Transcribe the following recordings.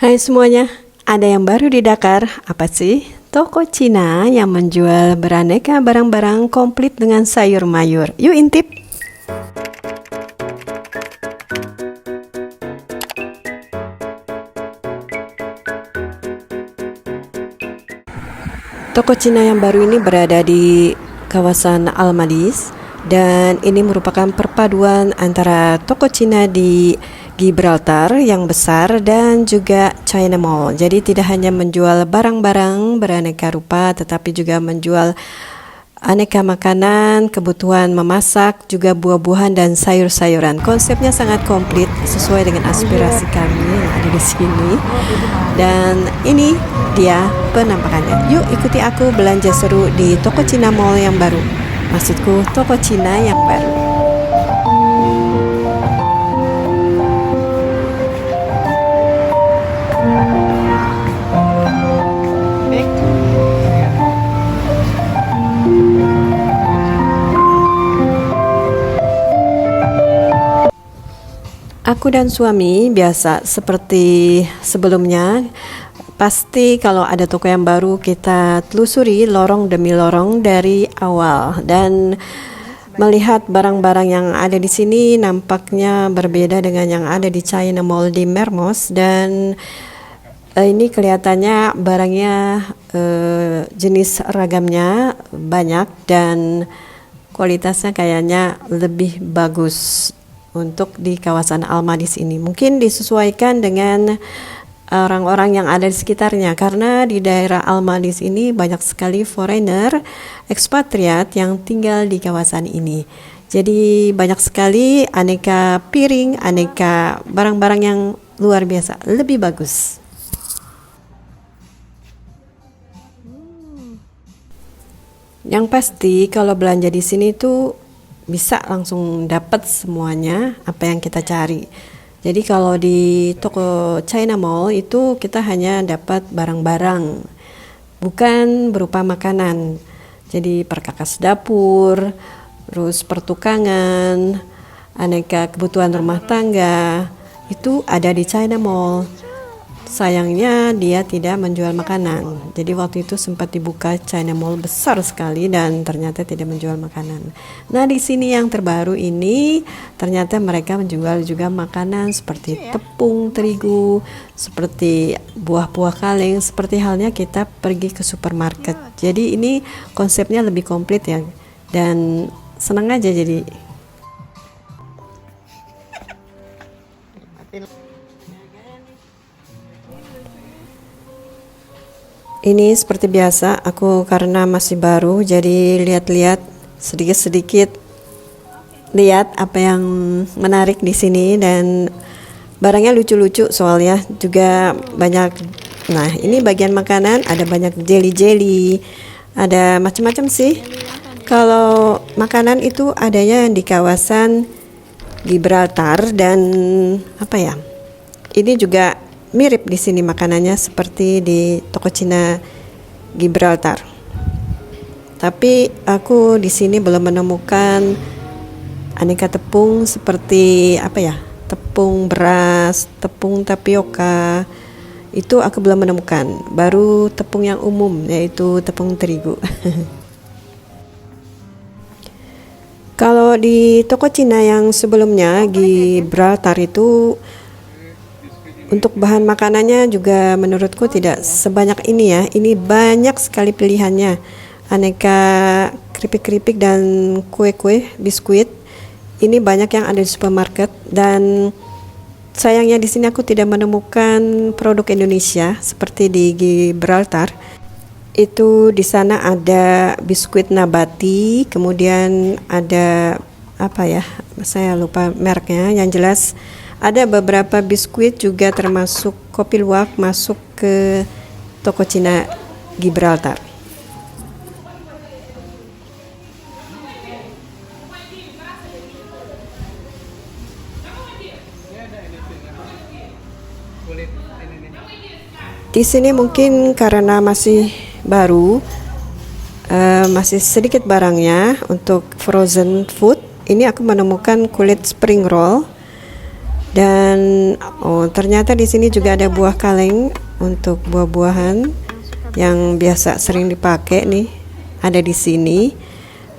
Hai semuanya, ada yang baru di Dakar. Apa sih? Toko Cina yang menjual beraneka barang-barang komplit dengan sayur mayur. Yuk intip! Toko Cina yang baru ini berada di kawasan Al-Madis dan ini merupakan perpaduan antara toko Cina di Gibraltar yang besar dan juga China Mall. Jadi tidak hanya menjual barang-barang beraneka rupa tetapi juga menjual aneka makanan, kebutuhan memasak, juga buah-buahan dan sayur-sayuran. Konsepnya sangat komplit sesuai dengan aspirasi kami yang ada di sini. Dan ini dia penampakannya. Yuk ikuti aku belanja seru di toko Cina Mall yang baru. Maksudku toko Cina yang baru. Aku dan suami biasa seperti sebelumnya, pasti kalau ada toko yang baru kita telusuri lorong demi lorong dari awal dan melihat barang-barang yang ada di sini nampaknya berbeda dengan yang ada di China Mall di Mermoz dan ini kelihatannya barangnya jenis ragamnya banyak dan kualitasnya kayaknya lebih bagus untuk di kawasan Al-Madis ini. Mungkin disesuaikan dengan orang-orang yang ada di sekitarnya karena di daerah Al-Madis ini banyak sekali foreigner, ekspatriat yang tinggal di kawasan ini. Jadi banyak sekali aneka piring, aneka barang-barang yang luar biasa, lebih bagus. Yang pasti kalau belanja di sini tuh bisa langsung dapat semuanya apa yang kita cari. Jadi kalau di toko China Mall itu kita hanya dapat barang-barang, bukan berupa makanan. Jadi perkakas dapur, terus pertukangan, aneka kebutuhan rumah tangga, itu ada di China Mall. Sayangnya dia tidak menjual makanan. Jadi waktu itu sempat dibuka China Mall besar sekali dan ternyata tidak menjual makanan. Nah, di sini yang terbaru ini ternyata mereka menjual juga makanan seperti tepung terigu, seperti buah-buah kaleng, seperti halnya kita pergi ke supermarket. Jadi ini konsepnya lebih komplit ya. Dan senang aja jadi. Ini seperti biasa, aku karena masih baru jadi lihat-lihat sedikit-sedikit lihat apa yang menarik di sini dan barangnya lucu-lucu soalnya juga banyak. Nah, ini bagian makanan ada banyak jelly-jelly, ada macam-macam sih. Kalau makanan itu adanya di kawasan Gibraltar dan apa ya? Ini juga mirip di sini makanannya seperti di toko Cina Gibraltar. Tapi aku di sini belum menemukan aneka tepung seperti apa ya? Tepung beras, tepung tapioka. Itu aku belum menemukan. Baru tepung yang umum yaitu tepung terigu. Kalau di toko Cina yang sebelumnya Gibraltar itu untuk bahan makanannya juga menurutku tidak sebanyak ini ya. Ini banyak sekali pilihannya. Aneka keripik-keripik dan kue-kue, biskuit. Ini banyak yang ada di supermarket dan sayangnya di sini aku tidak menemukan produk Indonesia seperti di Gibraltar. Itu di sana ada biskuit nabati, kemudian ada apa ya? Saya lupa mereknya. Yang jelas ada beberapa biskuit juga termasuk kopi luwak masuk ke toko Cina Gibraltar. Di sini mungkin karena masih baru, masih sedikit barangnya untuk frozen food. Ini aku menemukan kulit spring roll. Dan ternyata di sini juga ada buah kaleng untuk buah-buahan yang biasa sering dipakai nih, ada di sini.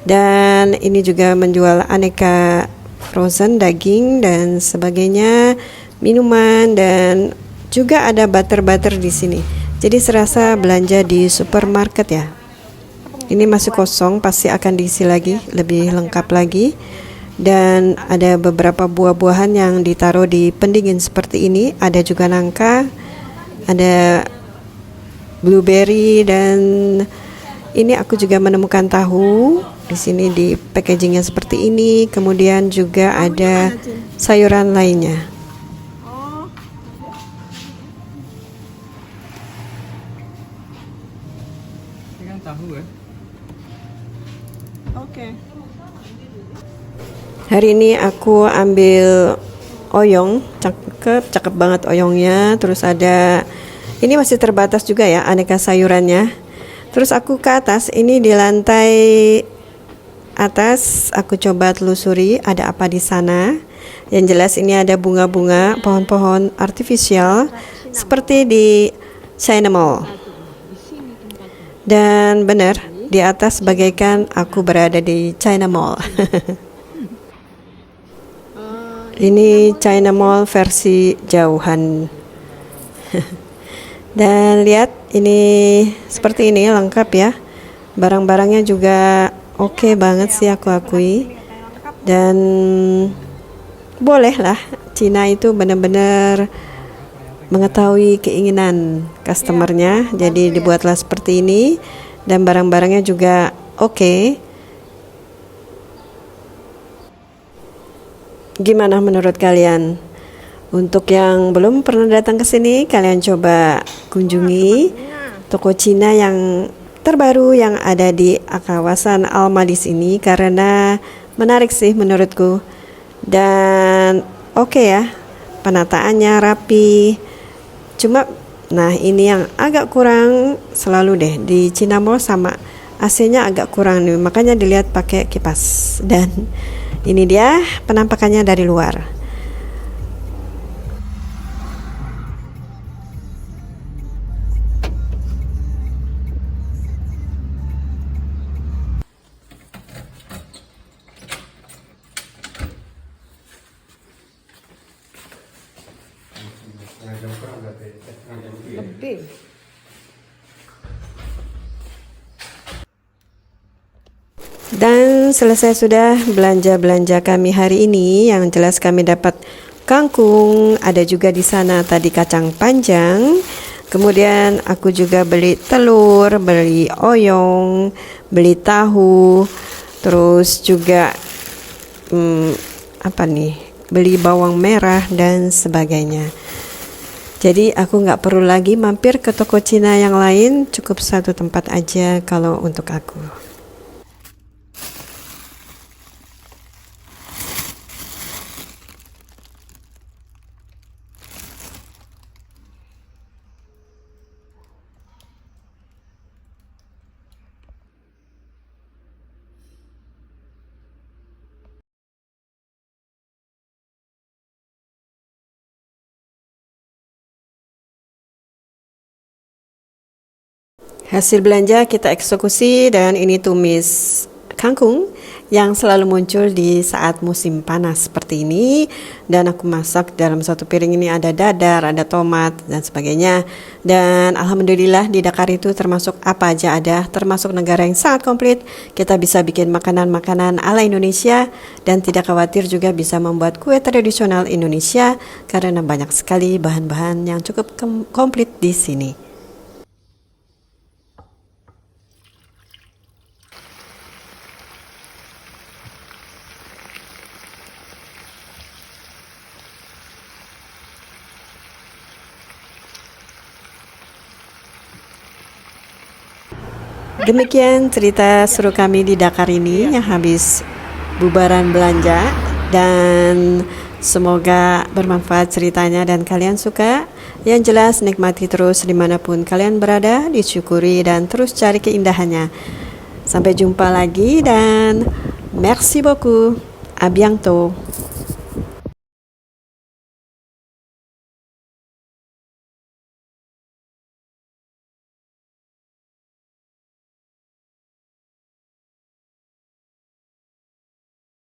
Dan ini juga menjual aneka frozen daging dan sebagainya, minuman, dan juga ada butter-butter di sini. Jadi serasa belanja di supermarket ya. Ini masih kosong, pasti akan diisi lagi, lebih lengkap lagi. Dan ada beberapa buah-buahan yang ditaruh di pendingin seperti ini. Ada juga nangka, ada blueberry, dan ini aku juga menemukan tahu di sini di packagingnya seperti ini. Kemudian juga ada sayuran lainnya. Ini kan tahu ya. Oke. Hari ini aku ambil oyong, cakep banget oyongnya. Terus ada, ini masih terbatas juga ya aneka sayurannya. Terus aku ke atas, ini di lantai atas aku coba telusuri ada apa di sana. Yang jelas ini ada bunga-bunga, pohon-pohon artifisial seperti di China Mall. Dan benar, di atas bagaikan aku berada di China Mall. Ini China Mall versi jauhan. Dan lihat, ini seperti ini lengkap ya. Barang-barangnya juga oke banget sih, aku akui. Dan bolehlah, Cina itu benar-benar mengetahui keinginan customernya. Jadi dibuatlah seperti ini. Dan barang-barangnya juga oke. Gimana menurut kalian? Untuk yang belum pernah datang ke sini, kalian coba kunjungi toko Cina yang terbaru yang ada di kawasan Almadis ini, karena menarik sih menurutku. Dan oke ya, penataannya rapi. Cuma nah ini yang agak kurang selalu deh di Cina Mall, sama AC-nya agak kurang nih, makanya dilihat pakai kipas. Dan ini dia penampakannya dari luar. Lebih. Dan selesai sudah belanja-belanja kami hari ini. Yang jelas kami dapat kangkung, ada juga di sana tadi kacang panjang. Kemudian aku juga beli telur, beli oyong, beli tahu, terus juga beli bawang merah dan sebagainya. Jadi aku nggak perlu lagi mampir ke toko Cina yang lain, cukup satu tempat aja kalau untuk aku. Hasil belanja kita eksekusi, dan ini tumis kangkung yang selalu muncul di saat musim panas seperti ini. Dan aku masak dalam satu piring ini ada dadar, ada tomat dan sebagainya. Dan alhamdulillah di Dakar itu termasuk apa aja ada, termasuk negara yang sangat komplit. Kita bisa bikin makanan-makanan ala Indonesia dan tidak khawatir juga bisa membuat kue tradisional Indonesia karena banyak sekali bahan-bahan yang cukup komplit di sini. Demikian cerita seru kami di Dakar ini yang habis bubaran belanja, dan semoga bermanfaat ceritanya dan kalian suka. Yang jelas nikmati terus dimanapun kalian berada, disyukuri dan terus cari keindahannya. Sampai jumpa lagi dan merci beaucoup. À bientôt.